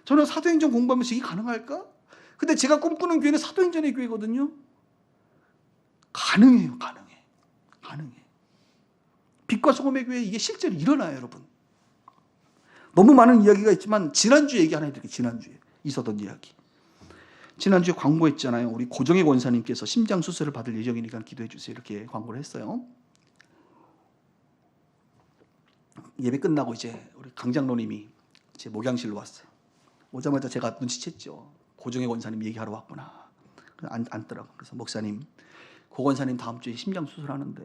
저는 사도행전 공부하면서 이게 가능할까? 근데 제가 꿈꾸는 교회는 사도행전의 교회거든요. 가능해요. 가능해. 빛과 소금의 교회, 이게 실제로 일어나요, 여러분. 너무 많은 이야기가 있지만 지난주에 얘기 하나 해드릴게요. 지난주에 있었던 이야기. 지난주에 광고했잖아요. 우리 고정의 권사님께서 심장 수술을 받을 예정이니까 기도해 주세요. 이렇게 광고를 했어요. 예배 끝나고 이제 우리 강장로님이 제 목양실로 왔어요. 오자마자 제가 눈치챘죠. 고정의 권사님 얘기하러 왔구나. 앉더라고. 그래서 목사님, 고 권사님 다음 주에 심장 수술하는데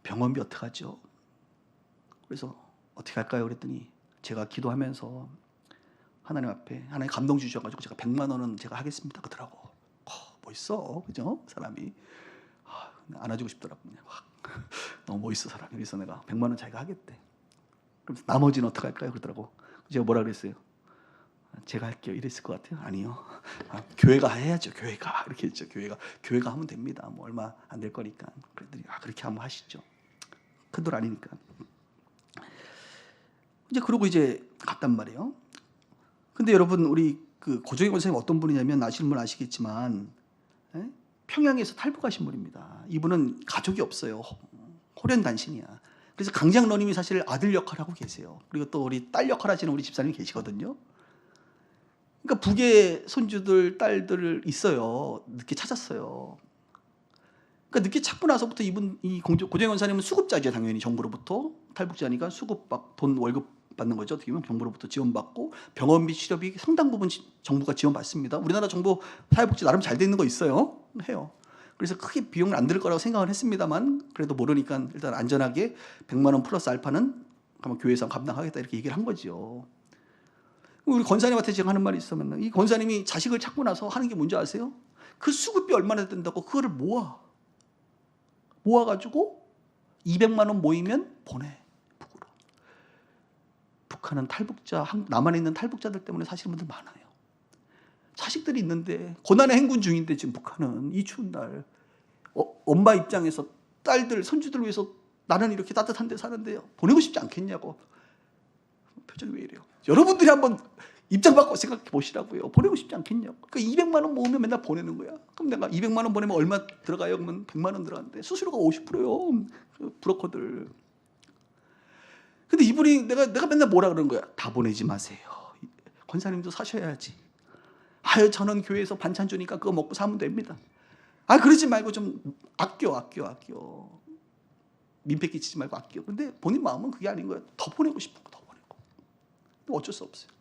병원비 어떡하죠? 그래서 어떻게 할까요? 그랬더니 제가 기도하면서 하나님 앞에 하나님 감동 주셔가지고 제가 100만 원은 제가 하겠습니다. 그러더라고. 멋있어, 그죠? 사람이 안아주고 싶더라고. 그냥 너무 멋있어 사람이. 그래서 내가 100만 원 자기가 하겠대. 그래서 나머지는 어떻게 할까요? 그러더라고. 제가 뭐라 그랬어요? 제가 할게요. 이랬을 것 같아요. 아니요. 교회가 해야죠. 교회가 이렇게 했죠. 교회가 하면 됩니다. 뭐 얼마 안 될 거니까. 그랬더니 그렇게 한번 하시죠. 큰 돈 아니니까. 이제 그러고 이제 갔단 말이에요. 근데 여러분, 우리 그 고정의 권사님 어떤 분이냐면 아시는 분 아시겠지만 평양에서 탈북하신 분입니다. 이분은 가족이 없어요. 호련단신이야. 그래서 강장로님이 사실 아들 역할을 하고 계세요. 그리고 또 우리 딸 역할 하시는 우리 집사님이 계시거든요. 그러니까 북의 손주들, 딸들 있어요. 늦게 찾았어요. 그러니까 늦게 찾고 나서부터 이 고정의 권사님은 수급자죠. 당연히 정부로부터. 탈북자니까 돈 월급 받는 거죠. 어떻게 보면 정부로부터 지원받고 병원비, 치료비 상당 부분 정부가 지원받습니다. 우리나라 정부 사회복지 나름 잘 돼 있는 거 있어요. 해요. 그래서 크게 비용은 안 들 거라고 생각을 했습니다만 그래도 모르니까 일단 안전하게 100만 원 플러스 알파는 아마 교회에서 감당하겠다 이렇게 얘기를 한 거죠. 우리 권사님한테 제가 하는 말이 있으면 이 권사님이 자식을 찾고 나서 하는 게 뭔지 아세요? 그 수급비 얼마나 된다고 그거를 모아. 모아가지고 200만 원 모이면 보내, 북으로. 북한은 탈북자, 남한에 있는 탈북자들 때문에 사시는 분들 많아요. 자식들이 있는데 고난의 행군 중인데 지금 북한은 이 추운 날 엄마 입장에서 딸들, 손주들 위해서 나는 이렇게 따뜻한 데 사는데 보내고 싶지 않겠냐고. 표정이 왜 이래요? 여러분들이 한번 입장 바꿔 생각해 보시라고요. 보내고 싶지 않겠냐고. 그러니까 200만 원 모으면 맨날 보내는 거야. 그럼 내가 200만 원 보내면 얼마 들어가요? 그러면 100만 원 들어간대. 수수료가 50%요. 그 브로커들. 근데 이분이 내가 맨날 뭐라 그러는 거야? 다 보내지 마세요. 권사님도 사셔야지. 아유, 저는 교회에서 반찬 주니까 그거 먹고 사면 됩니다. 아, 그러지 말고 좀 아껴. 민폐 끼치지 말고 아껴. 근데 본인 마음은 그게 아닌 거야. 더 보내고 싶은 거 더 보내고. 어쩔 수 없어요.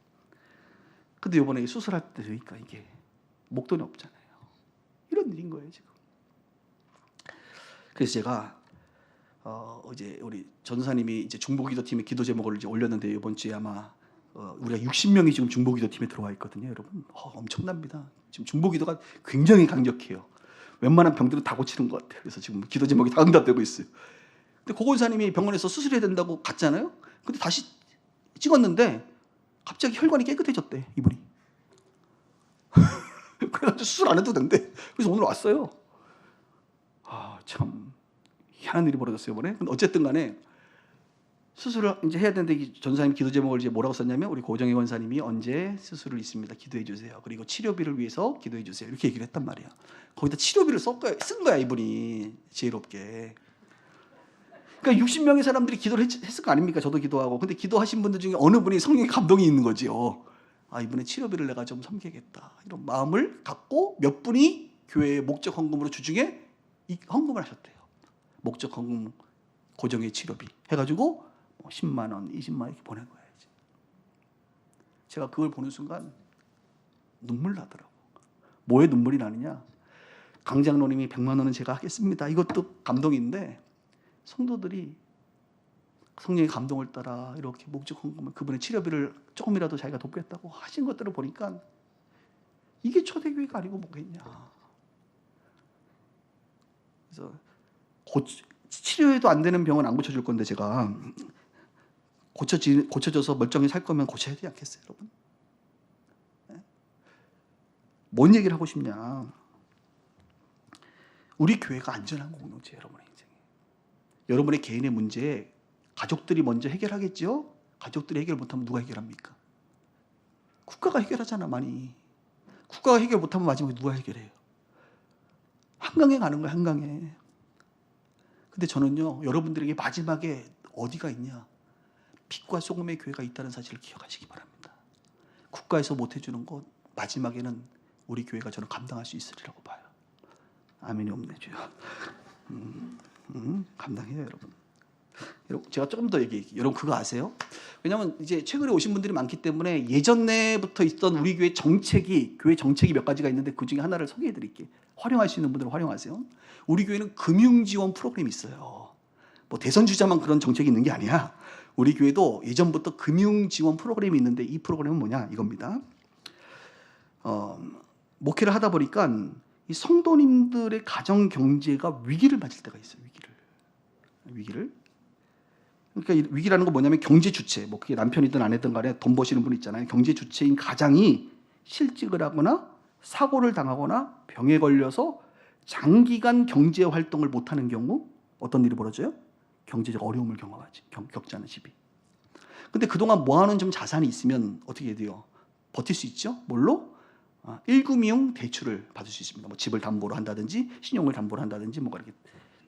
근데 이번에 수술할 때 되니까 이게 목돈이 없잖아요. 이런 일인 거예요, 지금. 그래서 제가 어제 우리 전사님이 이제 중보기도팀의 기도 제목을 이제 올렸는데 이번 주에 아마 우리가 60명이 지금 중보기도팀에 들어와 있거든요, 여러분. 엄청납니다. 지금 중보기도가 굉장히 강력해요. 웬만한 병들은 다 고치는 것 같아요. 그래서 지금 기도 제목이 다 응답되고 있어요. 근데 고건사님이 병원에서 수술해야 된다고 갔잖아요. 근데 다시 찍었는데 갑자기 혈관이 깨끗해졌대, 이분이. 그래가지고 수술 안 해도 된대. 그래서 오늘 왔어요. 참 희한한 일이 벌어졌어요, 이번에. 근데 어쨌든 간에 수술을 이제 해야 되는데 전사님 기도 제목을 이제 뭐라고 썼냐면 우리 고정희 권사님이 언제 수술을 있습니다. 기도해 주세요. 그리고 치료비를 위해서 기도해 주세요. 이렇게 얘기를 했단 말이야. 거기다 치료비를 쓴 거야, 이분이. 지혜롭게. 그러니까 60명의 사람들이 기도를 했을 거 아닙니까? 저도 기도하고. 근데 기도하신 분들 중에 어느 분이 성령의 감동이 있는 거지요. 이번에 치료비를 내가 좀 섬기겠다. 이런 마음을 갖고 몇 분이 교회의 목적 헌금으로 주중에 헌금을 하셨대요. 목적 헌금 고정의 치료비 해가지고 10만 원, 20만 원 이렇게 보낸 거예요. 제가 그걸 보는 순간 눈물 나더라고. 뭐에 눈물이 나느냐? 강장로님이 100만 원은 제가 하겠습니다. 이것도 감동인데 성도들이 성령의 감동을 따라 이렇게 목적 헌금을 그분의 치료비를 조금이라도 자기가 돕겠다고 하신 것들을 보니까 이게 초대교회가 아니고 뭐겠냐. 그래서 치료해도 안 되는 병은 안 고쳐줄 건데 제가 고쳐져서 멀쩡히 살 거면 고쳐야 되지 않겠어요, 여러분? 네? 뭔 얘기를 하고 싶냐? 우리 교회가 안전한 공동체, 여러분의 인생에. 여러분의 개인의 문제에 가족들이 먼저 해결하겠죠? 가족들이 해결 못하면 누가 해결합니까? 국가가 해결하잖아, 많이. 국가가 해결 못하면 마지막에 누가 해결해요? 한강에 가는 거야, 한강에. 근데 저는요, 여러분들에게 마지막에 어디가 있냐? 빛과 소금의 교회가 있다는 사실을 기억하시기 바랍니다. 국가에서 못 해주는 것 마지막에는 우리 교회가 저는 감당할 수 있으리라고 봐요. 아멘이 없네, 주여. 감당해요, 여러분. 제가 조금 더 얘기할게요. 여러분 그거 아세요? 왜냐하면 이제 최근에 오신 분들이 많기 때문에 예전에부터 있던 우리 교회 정책이 몇 가지가 있는데 그 중에 하나를 소개해 드릴게요. 활용할 수 있는 분들은 활용하세요. 우리 교회는 금융지원 프로그램이 있어요. 뭐 대선 주자만 그런 정책이 있는 게 아니야. 우리 교회도 예전부터 금융지원 프로그램이 있는데 이 프로그램은 뭐냐? 이겁니다. 목회를 하다 보니까 이 성도님들의 가정 경제가 위기를 맞을 때가 있어요. 위기를. 그러니까 위기라는 건 뭐냐면 경제 주체, 뭐 그게 남편이든 아내든 간에 돈 버시는 분 있잖아요. 경제 주체인 가장이 실직을 하거나 사고를 당하거나 병에 걸려서 장기간 경제 활동을 못하는 경우 어떤 일이 벌어져요? 경제적 어려움을 겪지 않은 시비. 근데 그동안 모아놓은 좀 자산이 있으면 어떻게 돼요? 버틸 수 있죠? 뭘로? 1금융 대출을 받을 수 있습니다. 뭐 집을 담보로 한다든지 신용을 담보로 한다든지 뭔가 이렇게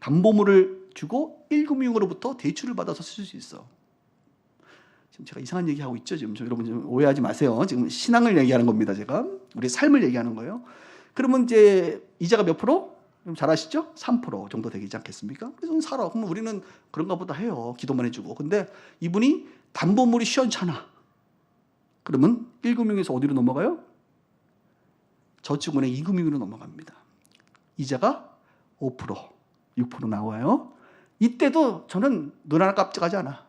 담보물을 주고 1금융으로부터 대출을 받아서 쓸 수 있어. 지금 제가 이상한 얘기하고 있죠? 지금 여러분 좀 오해하지 마세요. 지금 신앙을 얘기하는 겁니다. 제가 우리 삶을 얘기하는 거예요. 그러면 이제 이자가 몇 프로? 잘 아시죠? 3% 정도 되지 않겠습니까? 그래서 살아. 그러면 우리는 그런가 보다 해요. 기도만 해주고. 근데 이분이 담보물이 시원찮아. 그러면 1금융에서 어디로 넘어가요? 저축은행 2금융으로 넘어갑니다. 이자가 5%, 6% 나와요. 이때도 저는 눈 하나 깜짝하지 않아.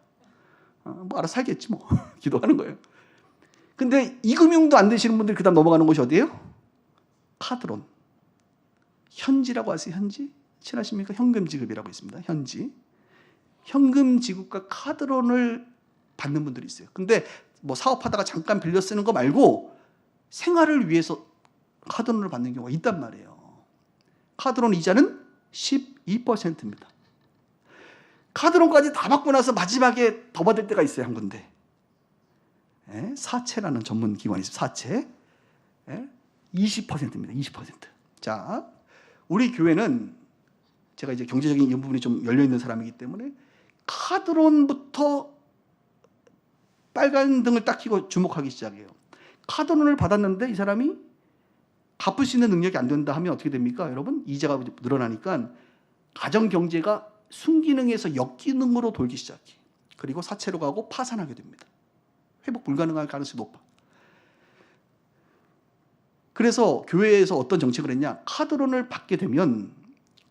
뭐 알아서 살겠지 뭐. 기도하는 거예요. 근데 2금융도 안 되시는 분들이 그 다음 넘어가는 곳이 어디예요? 카드론. 현지라고 아세요? 현지? 친하십니까? 현금 지급이라고 있습니다. 현지. 현금 지급과 카드론을 받는 분들이 있어요. 근데 뭐 사업하다가 잠깐 빌려 쓰는 거 말고 생활을 위해서 카드론을 받는 경우가 있단 말이에요. 카드론 이자는 12%입니다. 카드론까지 다 받고 나서 마지막에 더 받을 때가 있어요. 한 군데. 사채라는 전문 기관이 있어요. 사채. 20%입니다. 20%. 자, 우리 교회는 제가 이제 경제적인 이 부분이 좀 열려있는 사람이기 때문에 카드론부터 빨간 등을 딱 켜고 주목하기 시작해요. 카드론을 받았는데 이 사람이 갚을 수 있는 능력이 안 된다 하면 어떻게 됩니까? 여러분, 이자가 늘어나니까 가정 경제가 순기능에서 역기능으로 돌기 시작해. 그리고 사채로 가고 파산하게 됩니다. 회복 불가능할 가능성이 높아. 그래서 교회에서 어떤 정책을 했냐? 카드론을 받게 되면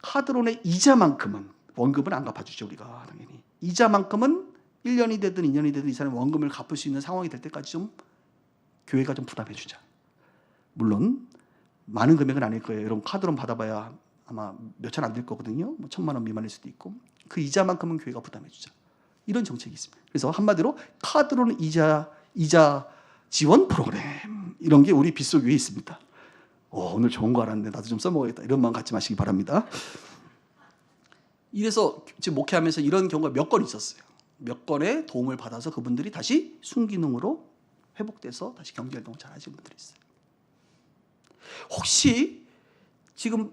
카드론의 이자만큼은, 원금은 안 갚아주죠, 우리가 당연히. 이자만큼은 1년이 되든 2년이 되든 이 사람이 원금을 갚을 수 있는 상황이 될 때까지 좀 교회가 좀 부담해 주자. 물론 많은 금액은 아닐 거예요. 여러분, 카드론 받아봐야 아마 몇천 안 될 거거든요. 뭐 1,000만 원 미만일 수도 있고. 그 이자만큼은 교회가 부담해 주자. 이런 정책이 있습니다. 그래서 한마디로 카드론 이자 지원 프로그램, 이런 게 우리 빗속교회에 있습니다. 오늘 좋은 거 알았네. 나도 좀 써먹어야겠다. 이런 마음 갖지 마시기 바랍니다. 이래서 지금 목회하면서 이런 경우가 몇 건 있었어요. 몇 건의 도움을 받아서 그분들이 다시 순기능으로 회복돼서 다시 경제활동을 잘 하시는 분들이 있어요. 혹시 지금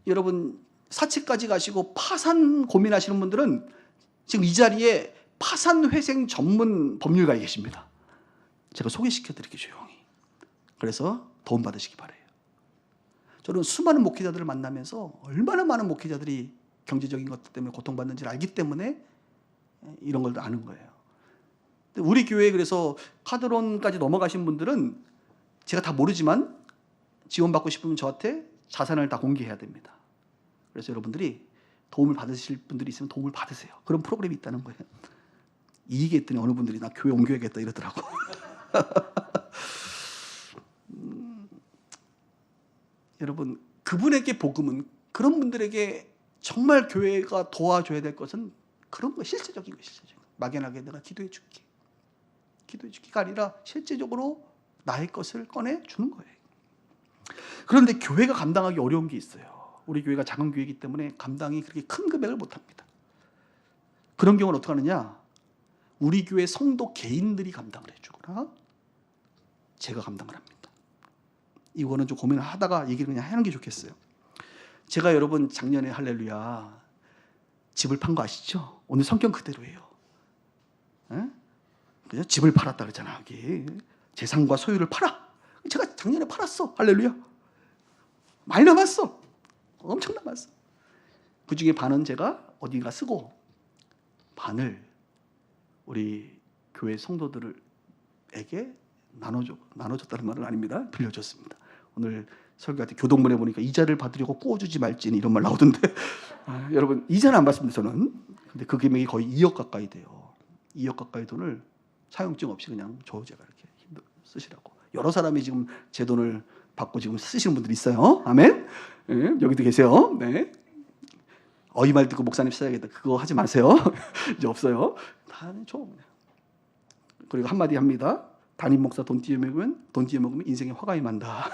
여러분 사채까지 가시고 파산 고민하시는 분들은 지금 이 자리에 파산회생 전문 법률가에 계십니다. 제가 소개시켜드릴게요, 조용히. 그래서 도움 받으시기 바라요. 저는 수많은 목회자들을 만나면서 얼마나 많은 목회자들이 경제적인 것 때문에 고통받는지를 알기 때문에 이런 걸 아는 거예요. 우리 교회에 그래서 카드론까지 넘어가신 분들은 제가 다 모르지만 지원받고 싶으면 저한테 자산을 다 공개해야 됩니다. 그래서 여러분들이 도움을 받으실 분들이 있으면 도움을 받으세요. 그런 프로그램이 있다는 거예요. 이 얘기했더니 어느 분들이 나 교회 옮겨야겠다 이러더라고. 여러분, 그분에게 복음은, 그런 분들에게 정말 교회가 도와줘야 될 것은 그런 거, 실제적인 거, 실제적인 거. 막연하게 내가 기도해 줄게. 기도해 줄게가 아니라 실제적으로 나의 것을 꺼내 주는 거예요. 그런데 교회가 감당하기 어려운 게 있어요. 우리 교회가 작은 교회이기 때문에 감당이 그렇게 큰 금액을 못 합니다. 그런 경우는 어떻게 하느냐? 우리 교회 성도 개인들이 감당을 해주거나 제가 감당을 합니다. 이거는 좀 고민을 하다가 얘기를 그냥 하는 게 좋겠어요. 제가 여러분 작년에 할렐루야 집을 판 거 아시죠? 오늘 성경 그대로예요. 그죠? 집을 팔았다 그러잖아. 여기 재산과 소유를 팔아. 제가 작년에 팔았어. 할렐루야. 많이 남았어. 엄청 남았어. 그 중에 반은 제가 어딘가 쓰고 반을 우리 교회 성도들에게 나눠줬다는 말은 아닙니다. 빌려줬습니다. 오늘 설교할 때 교동문에 보니까 이자를 받으려고 꾸어주지 말지는 이런 말 나오던데 여러분 이자는 안 받습니다. 저는. 근데 그 금액이 거의 2억 가까이 돼요. 2억 가까이 돈을 사용증 없이 그냥 제가 이렇게 쓰시라고. 여러 사람이 지금 제 돈을 받고 지금 쓰시는 분들이 있어요. 아멘. 네, 여기도 계세요. 네. 이 말 듣고 목사님 써야겠다. 그거 하지 마세요. 이제 없어요. 다 줘. 그리고 한마디 합니다. 담임 목사 돈 띄어 먹으면 인생에 화가 임한다.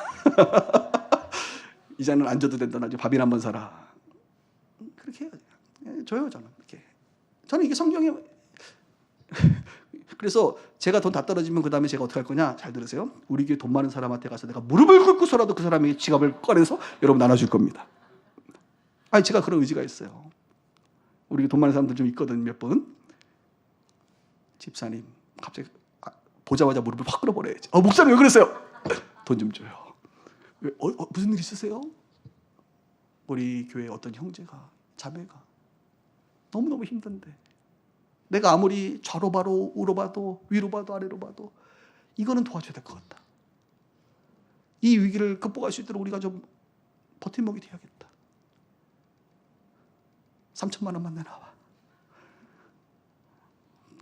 이자는 안 줘도 된다. 나중에 밥이나 한번 사라. 그렇게 해요. 줘요 저는. 이렇게. 저는 이게 성경에 그래서 제가 돈 다 떨어지면 그 다음에 제가 어떻게 할 거냐? 잘 들으세요. 우리 교회 돈 많은 사람한테 가서 내가 무릎을 꿇고서라도 그 사람에게 지갑을 꺼내서 여러분 나눠줄 겁니다. 아니 제가 그런 의지가 있어요. 우리 돈 많은 사람들 좀 있거든 몇 분. 집사님 갑자기 보자마자 무릎을 확 끌어버려야지. 목사님 왜 그랬어요? 돈 좀 줘요. 왜, 무슨 일 있으세요? 우리 교회 어떤 형제가 자매가 너무너무 힘든데 내가 아무리 좌로 봐도 우로 봐도 위로 봐도 아래로 봐도 이거는 도와줘야 될 것 같다. 이 위기를 극복할 수 있도록 우리가 좀 버팀목이 돼야겠다. 3천만 원만 내놔봐.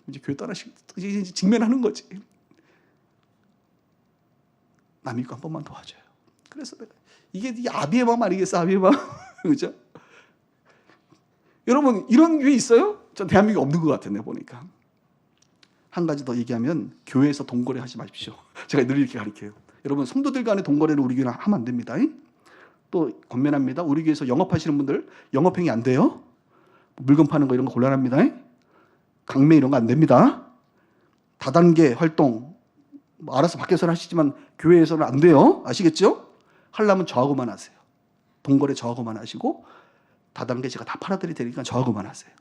이제 교회 떠나시 이제 직면하는 거지. 남이 거 한 번만 도와줘요. 그래서 내가 이게 아비의 마음 아니겠어? 아비의 마음. 그죠? 여러분 이런 교회 있어요? 전 대한민국에 없는 것 같아요. 내가 보니까. 한 가지 더 얘기하면 교회에서 돈거래 하지 마십시오. 제가 늘 이렇게 가르쳐요. 여러분 성도들 간의 돈거래를 우리 교회는 하면 안 됩니다. 또 권면합니다. 우리 교회에서 영업하시는 분들 영업행위 안 돼요. 물건 파는 거 이런 거 곤란합니다. 강매 이런 거 안 됩니다. 다단계 활동 뭐 알아서 밖에서는 하시지만 교회에서는 안 돼요. 아시겠죠? 하려면 저하고만 하세요. 돈거래 저하고만 하시고 다단계 제가 다 팔아드릴 테니까 저하고만 하세요.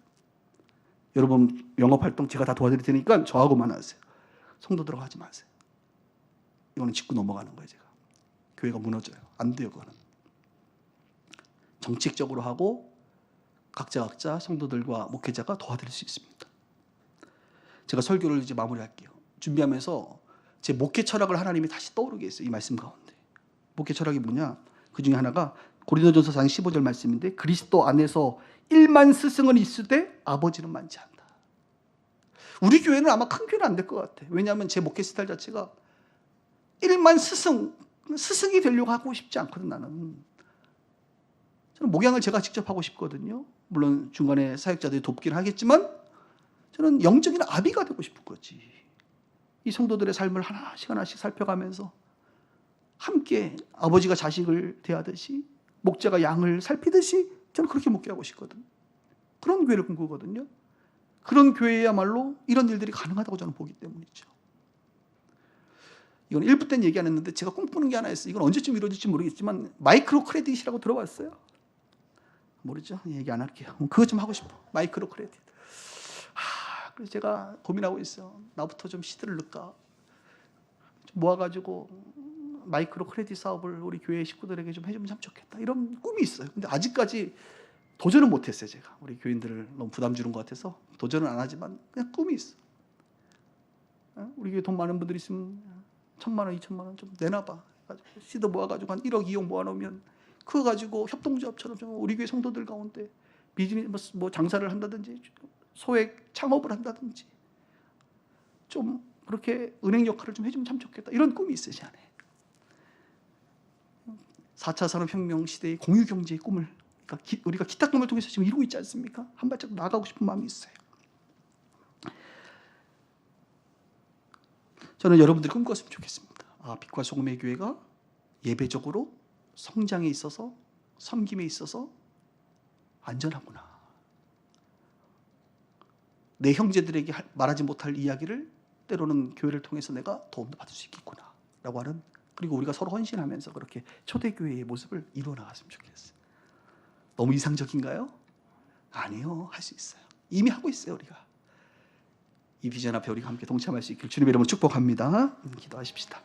여러분 영업활동 제가 다 도와드릴 테니까 저하고만 하세요. 성도들하고 하지 마세요. 이거는 짚고 넘어가는 거예요. 제가. 교회가 무너져요. 안 돼요. 그거는. 정책적으로 하고 각자 성도들과 목회자가 도와드릴 수 있습니다. 제가 설교를 이제 마무리할게요. 준비하면서 제 목회 철학을 하나님이 다시 떠오르게 했어요. 이 말씀 가운데. 목회 철학이 뭐냐? 그 중에 하나가 고린도전서 4장 15절 말씀인데 그리스도 안에서 1만 스승은 있으되 아버지는 많지 않다. 우리 교회는 아마 큰 교회는 안 될 것 같아. 왜냐하면 제 목회 스타일 자체가 1만 스승이 되려고 하고 싶지 않거든. 나는. 저는 목양을 제가 직접 하고 싶거든요. 물론 중간에 사역자들이 돕긴 하겠지만 저는 영적인 아비가 되고 싶은 거지. 이 성도들의 삶을 하나씩 살펴가면서 함께 아버지가 자식을 대하듯이 목자가 양을 살피듯이 저는 그렇게 목회하고 싶거든. 그런 교회를 꿈꾸거든요. 그런 교회야말로 이런 일들이 가능하다고 저는 보기 때문이죠. 이건 1부 때는 얘기 안 했는데 제가 꿈꾸는 게 하나 있어요. 이건 언제쯤 이루어질지 모르겠지만 마이크로 크레딧이라고 들어봤어요? 모르죠? 얘기 안 할게요. 그거 좀 하고 싶어. 마이크로 크레딧. 그래서 제가 고민하고 있어요. 나부터 좀 시들을 넣을까? 좀 모아가지고 마이크로 크레딧 사업을 우리 교회 식구들에게 좀 해주면 참 좋겠다. 이런 꿈이 있어요. 근데 아직까지 도전은 못했어요. 제가 우리 교인들을 너무 부담 주는 것 같아서 도전은 안 하지만 그냥 꿈이 있어. 우리 교회 돈 많은 분들이 있으면 1,000만 원, 2,000만 원 좀 내놔봐. 시드 모아가지고 한 1억, 2억 모아놓으면 그거 가지고 협동조합처럼 좀 우리 교회 성도들 가운데 비즈니스 뭐 장사를 한다든지 소액 창업을 한다든지 좀 그렇게 은행 역할을 좀 해주면 참 좋겠다. 이런 꿈이 있어요. 제 안에. 4차 산업혁명 시대의 공유경제의 꿈을 그러니까 우리가 기타 꿈을 통해서 지금 이루고 있지 않습니까? 한 발짝 나아가고 싶은 마음이 있어요. 저는 여러분들이 꿈꿨으면 좋겠습니다. 빛과 소금의 교회가 예배적으로 성장에 있어서 섬김에 있어서 안전하구나. 내 형제들에게 말하지 못할 이야기를 때로는 교회를 통해서 내가 도움도 받을 수 있겠구나 라고 하는, 그리고 우리가 서로 헌신하면서 그렇게 초대교회의 모습을 이루어 나갔으면 좋겠어요. 너무 이상적인가요? 아니요. 할 수 있어요. 이미 하고 있어요. 우리가 이 비전 앞에 우리가 함께 동참할 수 있기를 주님의 이름으로 축복합니다. 기도하십시다.